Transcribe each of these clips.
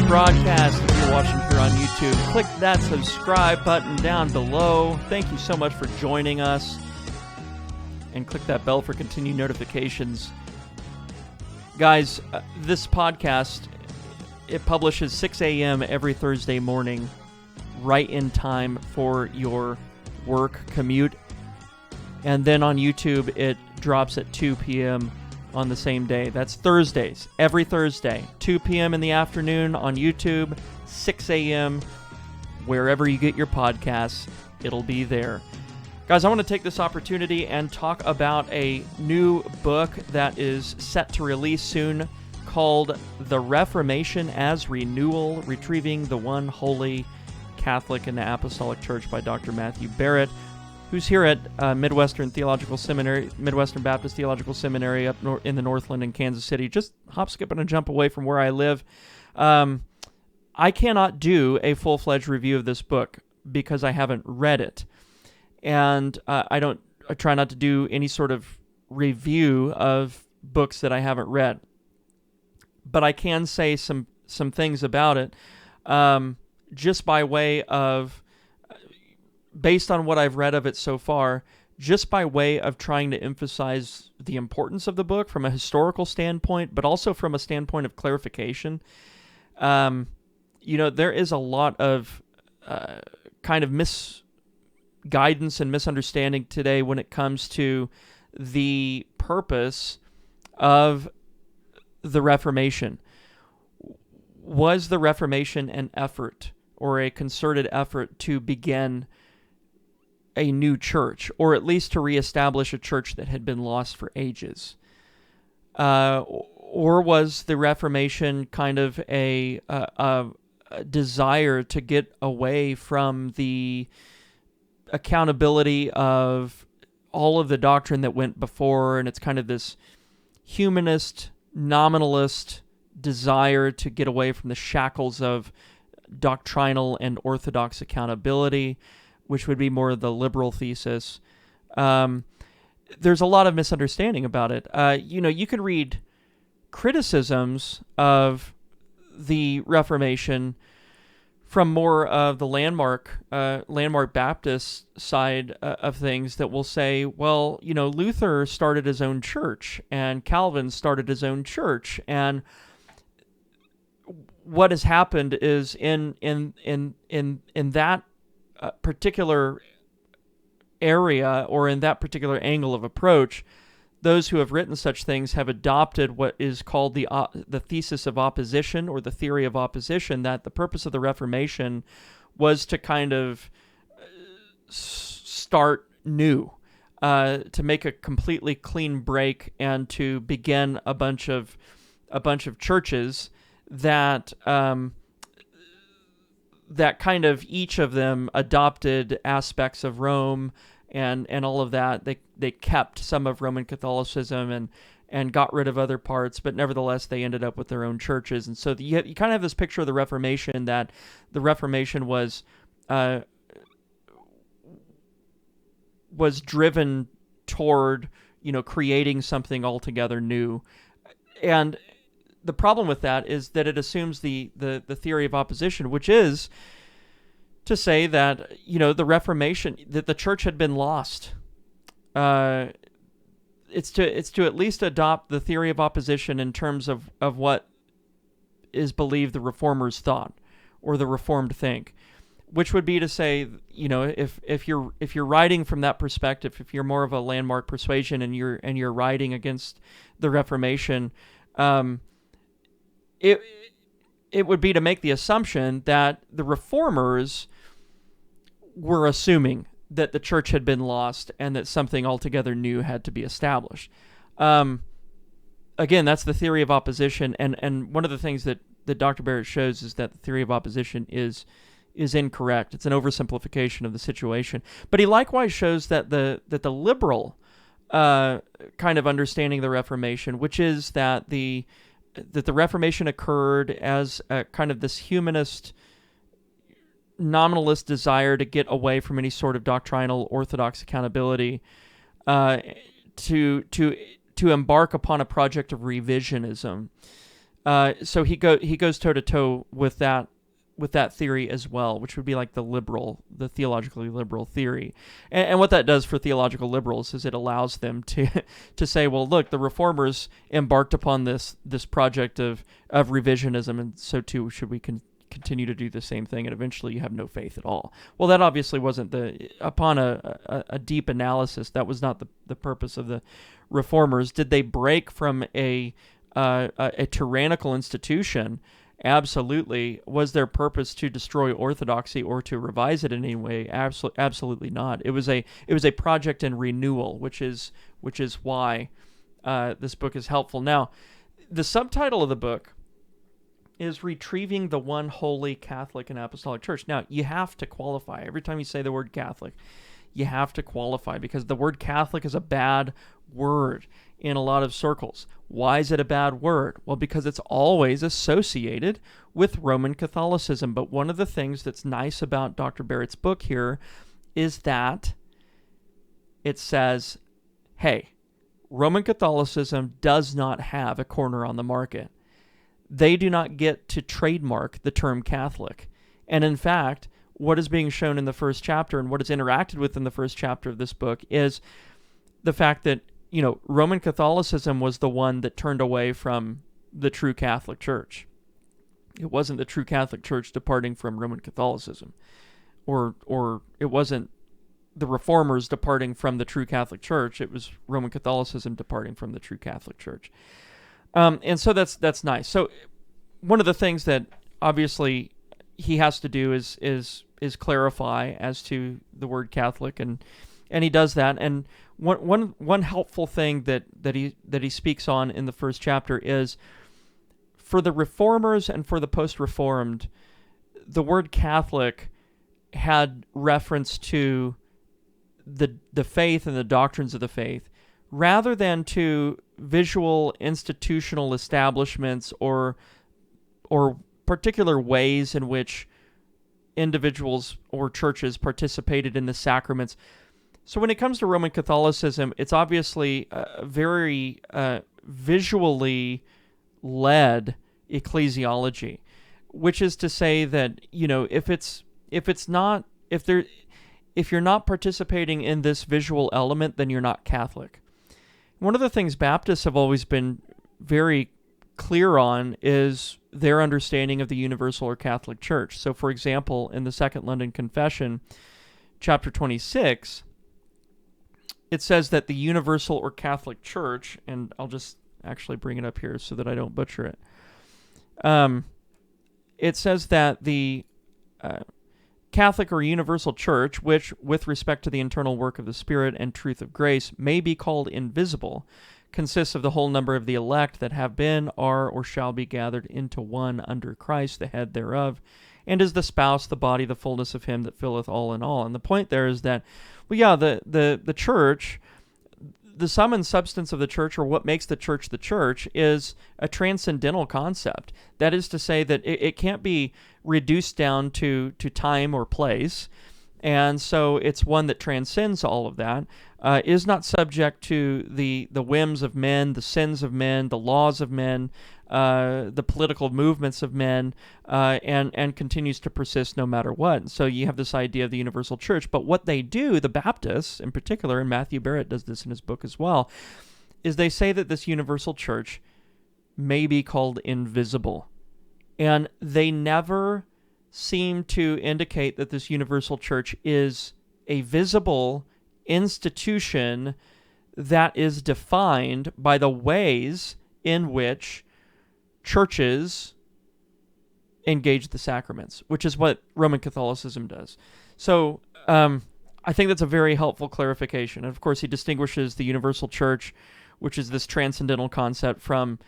broadcast. If you're watching here on YouTube, click that subscribe button down below. Thank you so much for joining us. And click that bell for continued notifications. Guys, this podcast, it publishes 6 a.m. every Thursday morning, right in time for your work commute. And then on YouTube, it drops at 2 p.m. on the same day. That's Thursdays, every Thursday, 2 p.m. in the afternoon on YouTube, 6 a.m. wherever you get your podcasts, it'll be there. Guys, I want to take this opportunity and talk about a new book that is set to release soon called The Reformation as Renewal, Retrieving the One Holy Catholic and the Apostolic Church by Dr. Matthew Barrett, who's here at Midwestern Baptist Theological Seminary up in the Northland in Kansas City, just hop, skip, and a jump away from where I live. I cannot do a full-fledged review of this book because I haven't read it. And I try not to do any sort of review of books that I haven't read. But I can say some things about it, just by way of, based on what I've read of it so far, just by way of trying to emphasize the importance of the book from a historical standpoint, but also from a standpoint of clarification. There is a lot of kind of misguidance and misunderstanding today when it comes to the purpose of the Reformation. Was the Reformation an effort or a concerted effort to begin a new church, or at least to reestablish a church that had been lost for ages? Or was the Reformation kind of a desire to get away from the accountability of all of the doctrine that went before, and it's kind of this humanist, nominalist desire to get away from the shackles of doctrinal and orthodox accountability, which would be more of the liberal thesis. There's a lot of misunderstanding about it. You can read criticisms of the Reformation from more of the landmark Baptist side of things that will say, well, Luther started his own church and Calvin started his own church, and what has happened is in that particular area or in that particular angle of approach, those who have written such things have adopted what is called the thesis of opposition, or the theory of opposition, that the purpose of the Reformation was to kind of start new, to make a completely clean break and to begin a bunch of churches that that kind of each of them adopted aspects of Rome and all of that. They kept some of Roman Catholicism and got rid of other parts, but nevertheless they ended up with their own churches. And so you kind of have this picture of the Reformation, that the Reformation was driven toward creating something altogether new. And the problem with that is that it assumes the theory of opposition, which is to say that the Reformation, that the church had been lost. It's to at least adopt the theory of opposition in terms of what is believed the Reformers thought or the Reformed think, which would be to say, if you're writing from that perspective, if you're more of a landmark persuasion and you're writing against the Reformation, it would be to make the assumption that the Reformers were assuming that the church had been lost and that something altogether new had to be established. Again, that's the theory of opposition, and one of the things that Dr. Barrett shows is that the theory of opposition is incorrect. It's an oversimplification of the situation. But he likewise shows that the liberal kind of understanding of the Reformation, which is that the Reformation occurred as a kind of this humanist, nominalist desire to get away from any sort of doctrinal orthodox accountability, to embark upon a project of revisionism. So he goes toe to toe with that theory as well, which would be like the theologically liberal theory. And what that does for theological liberals is it allows them to say, well, look, the reformers embarked upon this project of revisionism, and so too should we continue to do the same thing, and eventually you have no faith at all. Well, that obviously wasn't upon a deep analysis, that was not the purpose of the reformers. Did they break from a tyrannical institution? Absolutely. Was their purpose to destroy orthodoxy or to revise it in any way? Absolutely not. It was a project in renewal, which is why this book is helpful. Now, the subtitle of the book is Retrieving the One Holy Catholic and Apostolic Church. Now, you have to qualify. Every time you say the word Catholic, you have to qualify, because the word Catholic is a bad word in a lot of circles. Why is it a bad word? Well, because it's always associated with Roman Catholicism. But one of the things that's nice about Dr. Barrett's book here is that it says, hey, Roman Catholicism does not have a corner on the market. They do not get to trademark the term Catholic. And in fact, what is being shown in the first chapter and what is interacted with in the first chapter of this book is the fact that, Roman Catholicism was the one that turned away from the true Catholic Church. It wasn't the true Catholic Church departing from Roman Catholicism, or it wasn't the Reformers departing from the true Catholic Church. It was Roman Catholicism departing from the true Catholic Church. And so that's nice. So one of the things that obviously he has to do is clarify as to the word Catholic, and he does that. And one helpful thing that he speaks on in the first chapter is, for the Reformers and for the post-Reformed, the word Catholic had reference to the faith and the doctrines of the faith, rather than to visual institutional establishments or particular ways in which individuals or churches participated in the sacraments. So when it comes to Roman Catholicism, it's obviously a very visually led ecclesiology, which is to say that, if you're not participating in this visual element, then you're not Catholic. One of the things Baptists have always been very clear on is their understanding of the universal or Catholic Church. So, for example, in the Second London Confession, chapter 26, it says that the universal or Catholic Church, and I'll just actually bring it up here so that I don't butcher it. It says that the Catholic or universal church, which, with respect to the internal work of the Spirit and truth of grace, may be called invisible, consists of the whole number of the elect that have been, are, or shall be gathered into one under Christ, the head thereof, and is the spouse, the body, the fullness of him that filleth all in all. And the point there is that, the church, the sum and substance of the church, or what makes the church, is a transcendental concept. That is to say that it can't be reduced down to time or place, and so it's one that transcends all of that, is not subject to the whims of men, the sins of men, the laws of men, the political movements of men, and continues to persist no matter what. So you have this idea of the universal church. But what they do, the Baptists in particular, and Matthew Barrett does this in his book as well, is they say that this universal church may be called invisible. And they never seem to indicate that this universal church is a visible institution that is defined by the ways in which churches engage the sacraments, which is what Roman Catholicism does. So I think that's a very helpful clarification. And of course, he distinguishes the universal church, which is this transcendental concept, from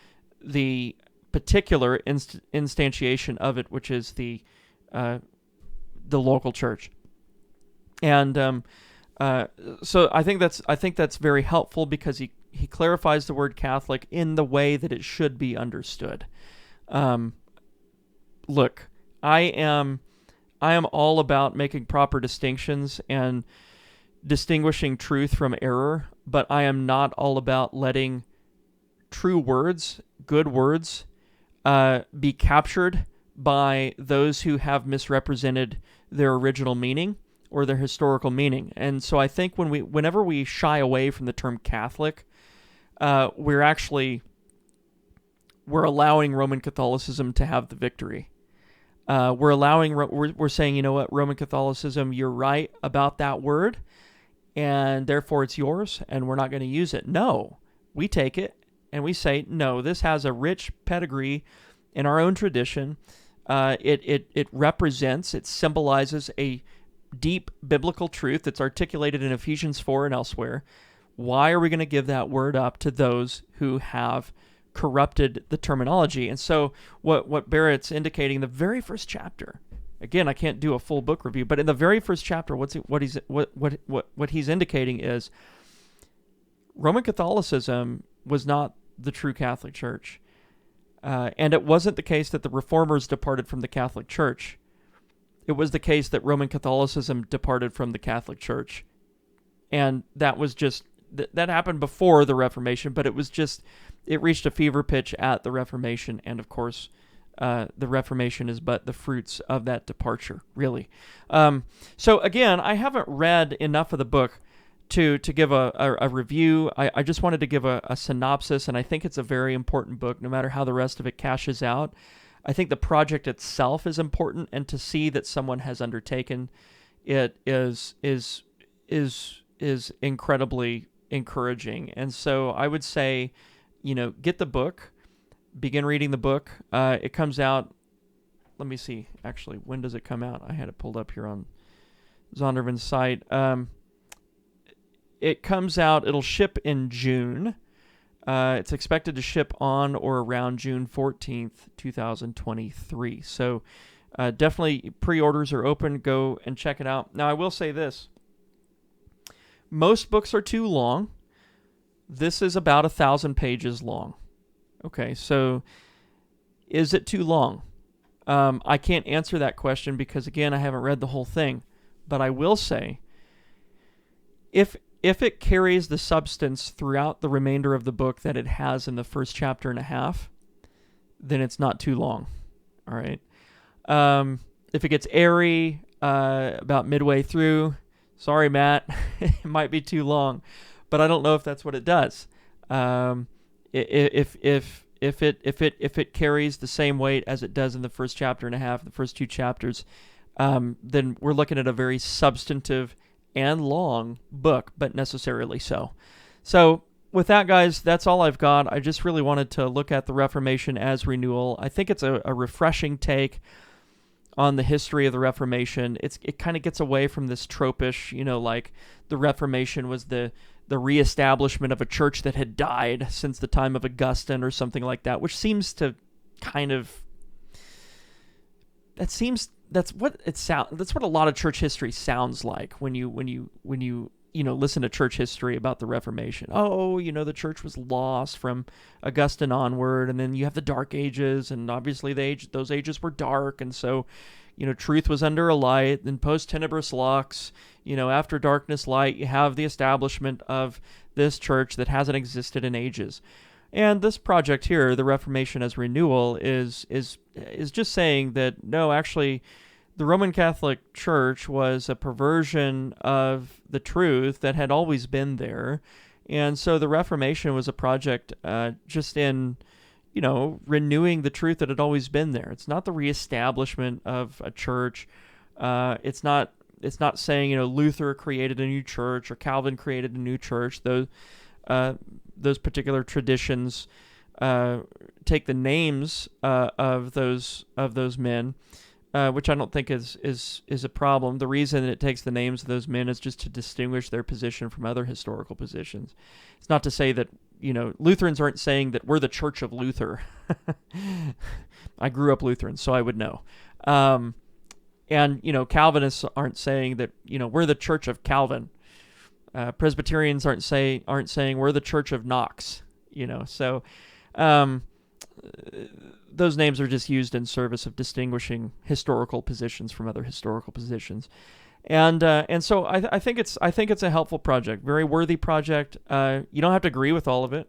the particular instantiation of it, which is the local church. And so I think that's very helpful, because he clarifies the word Catholic in the way that it should be understood. Look, I am all about making proper distinctions and distinguishing truth from error, but I am not all about letting true words, good words, be captured by those who have misrepresented their original meaning or their historical meaning. And so I think whenever we shy away from the term Catholic, we're allowing Roman Catholicism to have the victory. We're saying, you know what, Roman Catholicism, you're right about that word, and therefore it's yours, and we're not going to use it. No, we take it and we say, no, this has a rich pedigree in our own tradition. It represents, it symbolizes a deep biblical truth that's articulated in Ephesians 4 and elsewhere. Why are we going to give that word up to those who have corrupted the terminology? And so what Barrett's indicating in the very first chapter, again, I can't do a full book review, but in the very first chapter, what he's indicating is Roman Catholicism was not the true Catholic Church. And it wasn't the case that the Reformers departed from the Catholic Church. It was the case that Roman Catholicism departed from the Catholic Church. And that was just, that happened before the Reformation, but it reached a fever pitch at the Reformation. And of course, the Reformation is but the fruits of that departure, really. So again, I haven't read enough of the book to give a review. I just wanted to give a synopsis, and I think it's a very important book, no matter how the rest of it cashes out. I think the project itself is important, and to see that someone has undertaken it is incredibly encouraging. And so I would say, get the book, begin reading the book. It comes out, let me see, actually, when does it come out? I had it pulled up here on Zondervan's site. It comes out, it'll ship in June. It's expected to ship on or around June 14th, 2023. So definitely pre-orders are open. Go and check it out. Now, I will say this. Most books are too long. This is about 1,000 pages long. Okay, so is it too long? I can't answer that question because, again, I haven't read the whole thing. But I will say, if it carries the substance throughout the remainder of the book that it has in the first chapter and a half, then it's not too long. All right. If it gets airy about midway through, sorry, Matt, it might be too long. But I don't know if that's what it does. If it carries the same weight as it does in the first chapter and a half, the first two chapters, then we're looking at a very substantive and long book, but necessarily so. So with that, guys, that's all I've got. I just really wanted to look at the Reformation as renewal. I think it's a refreshing take on the history of the Reformation. It kind of gets away from this tropish, like the Reformation was the reestablishment of a church that had died since the time of Augustine or something like that, which seems to kind of, that's what a lot of church history sounds like when you listen to church history about the Reformation. Oh, the church was lost from Augustine onward, and then you have the Dark Ages, and obviously those ages were dark, and so truth was under a light. Then post tenebris lux, after darkness light, you have the establishment of this church that hasn't existed in ages. And this project here, the Reformation as renewal, is just saying that no, actually, the Roman Catholic Church was a perversion of the truth that had always been there. And so the Reformation was a project just in, renewing the truth that had always been there. It's not the reestablishment of a church. It's not saying, Luther created a new church or Calvin created a new church. Those particular traditions take the names of those men, which I don't think is a problem. The reason it takes the names of those men is just to distinguish their position from other historical positions. It's not to say that, Lutherans aren't saying that we're the Church of Luther. I grew up Lutheran, so I would know. And Calvinists aren't saying that, we're the Church of Calvin. Presbyterians aren't saying we're the Church of Knox, So those names are just used in service of distinguishing historical positions from other historical positions, and so I think it's a helpful project, very worthy project. You don't have to agree with all of it.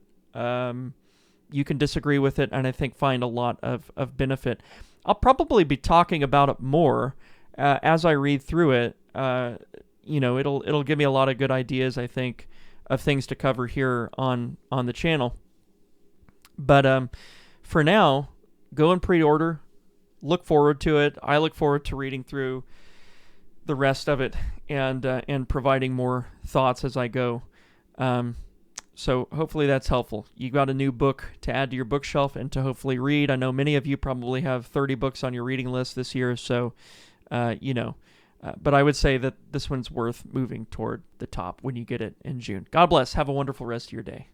you can disagree with it, and I think find a lot of benefit. I'll probably be talking about it more as I read through it. It'll give me a lot of good ideas, I think, of things to cover here on the channel. But for now, go and pre-order. Look forward to it. I look forward to reading through the rest of it and providing more thoughts as I go. So hopefully that's helpful. You got a new book to add to your bookshelf and to hopefully read. I know many of you probably have 30 books on your reading list this year, so but I would say that this one's worth moving toward the top when you get it in June. God bless. Have a wonderful rest of your day.